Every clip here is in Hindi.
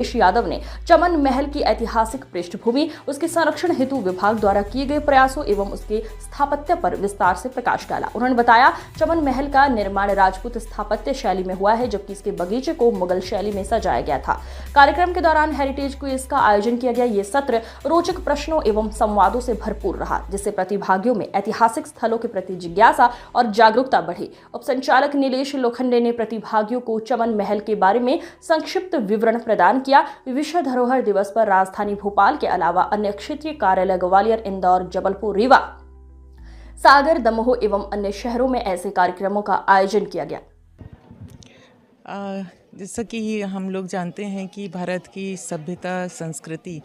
यादव ने चमन महल की ऐतिहासिक पृष्ठभूमि, उसके संरक्षण हेतु विभाग द्वारा किए गए प्रयासों एवं उसके स्थापत्य पर विस्तार से प्रकाश डाला। उन्होंने बताया, चमन महल का निर्माण राजपूत स्थापत्य शैली में हुआ है, जबकि इसके बगीचे को मुगल शैली में सजाया गया था। कार्यक्रम के दौरान हेरिटेज क्विज का आयोजन किया गया। ये सत्र रोचक प्रश्नों एवं संवादों से भरपूर रहा, जिससे प्रतिभागियों में ऐतिहासिक स्थलों के प्रति जिज्ञासा और जागरूकता बढ़ी। उप संचालक नीलेश लोखंडे ने प्रतिभागियों को चमन महल के बारे में संक्षिप्त विवरण प्रदान किया। विश्व धरोहर दिवस पर राजधानी भोपाल के अलावा अन्य क्षेत्रीय कार्यालय ग्वालियर, इंदौर, जबलपुर, रीवा, सागर, दमोह एवं अन्य शहरों में ऐसे कार्यक्रमों का आयोजन किया गया। जैसा कि हम लोग जानते हैं कि भारत की सभ्यता, संस्कृति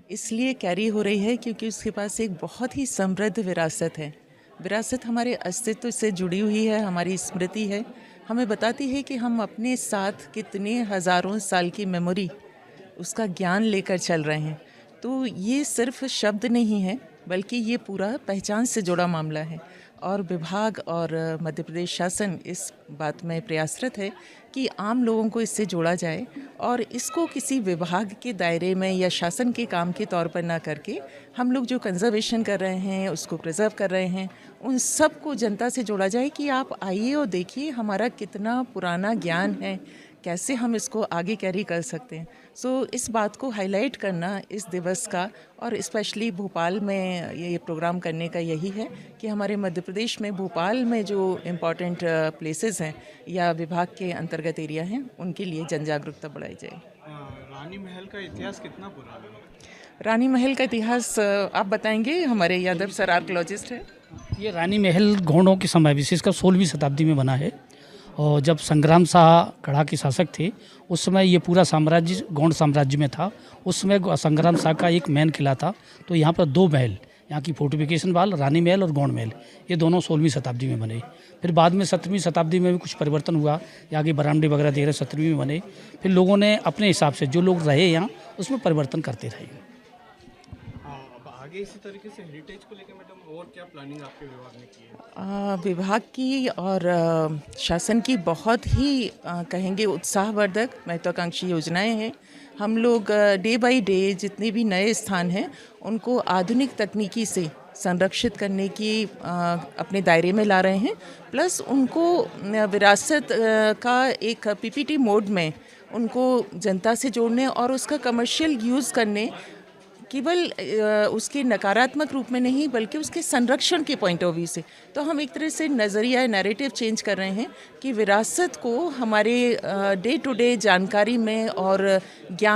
इसलिए कैरी हो रही है क्योंकि उसके पास एक बहुत ही समृद्ध विरासत है। विरासत हमारे अस्तित्व से जुड़ी हुई है, हमारी स्मृति है, हमें बताती है कि हम अपने साथ कितने हज़ारों साल की मेमोरी, उसका ज्ञान लेकर चल रहे हैं। तो ये सिर्फ शब्द नहीं है, बल्कि ये पूरा पहचान से जुड़ा मामला है और विभाग और मध्य प्रदेश शासन इस बात में प्रयासरत है कि आम लोगों को इससे जोड़ा जाए और इसको किसी विभाग के दायरे में या शासन के काम के तौर पर ना करके हम लोग जो कंजर्वेशन कर रहे हैं, उसको प्रिजर्व कर रहे हैं, उन सब को जनता से जोड़ा जाए कि आप आइए और देखिए हमारा कितना पुराना ज्ञान है, कैसे हम इसको आगे कैरी कर सकते हैं। इस बात को हाईलाइट करना इस दिवस का और स्पेशली भोपाल में ये प्रोग्राम करने का यही है कि हमारे मध्य प्रदेश में भोपाल में जो इम्पॉर्टेंट प्लेसेस हैं या विभाग के अंतर्गत एरिया हैं, उनके लिए जन जागरूकता बढ़ाई जाए। रानी महल का इतिहास कितना पुराना है? रानी महल का इतिहास आप बताएंगे, हमारे यादव सर आर्कियोलॉजिस्ट हैं। ये रानी महल गोंडों के समय, विशेषकर 16वीं शताब्दी में बना है और जब संग्राम शाह गढ़ा के शासक थे उस समय ये पूरा साम्राज्य गोंड साम्राज्य में था। उस समय संग्राम शाह का एक मेन किला था, तो यहाँ पर दो महल, यहाँ की फोर्टिफिकेशन वाल, रानी महल और गोंड महल, ये दोनों 16वीं शताब्दी में बने। फिर बाद में 17वीं शताब्दी में भी कुछ परिवर्तन हुआ, यहाँ की बरामदे वगैरह 13-17वीं में बने। फिर लोगों ने अपने हिसाब से जो लोग रहे यहाँ उसमें परिवर्तन करते रहे। आगे इसी तरीके से हेरिटेज को लेकर मैडम और क्या प्लानिंग आपके विभाग ने की है? विभाग की और शासन की बहुत ही कहेंगे उत्साहवर्धक महत्वाकांक्षी योजनाएं हैं। हम लोग डे बाय डे जितने भी नए स्थान हैं उनको आधुनिक तकनीकी से संरक्षित करने की अपने दायरे में ला रहे हैं, प्लस उनको विरासत का एक पीपीटी मोड में उनको जनता से जोड़ने और उसका कमर्शियल यूज़ करने, केवल उसके नकारात्मक रूप में नहीं बल्कि उसके संरक्षण के पॉइंट ऑफ व्यू से। तो हम एक तरह से नज़रिया, नैरेटिव चेंज कर रहे हैं कि विरासत को हमारे डे टू डे जानकारी में और ज्ञान